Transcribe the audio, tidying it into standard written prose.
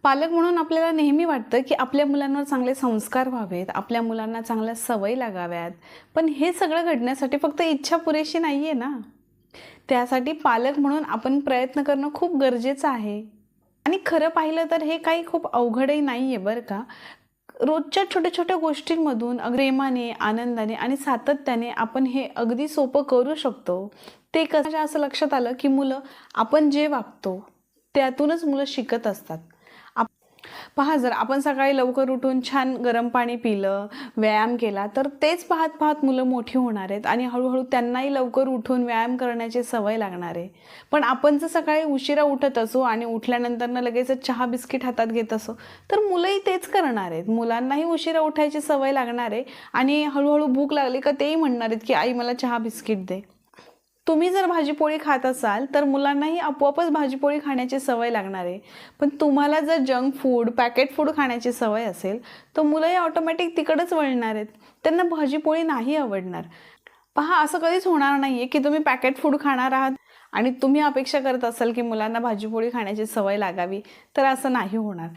पालक म्हणून आपल्याला नेहमी वाटतं की आपल्या मुलांवर चांगले संस्कार व्हावेत, आपल्या मुलांना चांगल्या सवयी लागाव्यात. पण हे सगळं घडण्यासाठी फक्त इच्छा पुरेशी नाही आहे ना. त्यासाठी पालक म्हणून आपण प्रयत्न करणं खूप गरजेचं आहे. आणि खरं पाहिलं तर हे काही खूप अवघडही नाही आहे बरं का. रोजच्या छोट्या-छोट्या गोष्टींमधून प्रेमाने, आनंदाने आणि सातत्याने आपण हे अगदी सोपं करू शकतो. ते कसं असं लक्षात आलं की मुलं आपण जे वागतो त्यातूनच मुलं शिकत असतात. पहा, जर आपण सकाळी लवकर उठून छान गरम पाणी पिलं, व्यायाम केला, तर तेच पाहत-पाहत मुलं मोठी होणार आहेत आणि हळू-हळू त्यांनाही लवकर उठून व्यायाम करण्याची सवय लागणार आहे. पण आपण जर सकाळी उशिरा उठत असू आणि उठल्यानंतरनं लगेचच चहा बिस्किट हातात घेत असू, तर मुलंही तेच करणार आहेत. मुलांनाही उशिरा उठायची सवय लागणार आहे आणि हळू भूक लागली का तेही म्हणणार आहेत, की "आई मला चहा बिस्किट दे." तुम्ही जर भाजीपोळी खात असाल तर मुलांनाही आपोआपच भाजीपोळी खाण्याची सवय लागणार आहे. पण तुम्हाला जर जंक फूड, पॅकेट फूड खाण्याची सवय असेल, तर मुलंही ऑटोमॅटिक तिकडंच वळणार आहेत. त्यांना भाजीपोळी नाही आवडणार. पहा, असं कधीच होणार नाहीये की तुम्ही पॅकेट फूड खाणार आहात आणि तुम्ही अपेक्षा करत असाल की मुलांना भाजीपोळी खाण्याची सवय लागावी, तर असं नाही होणार.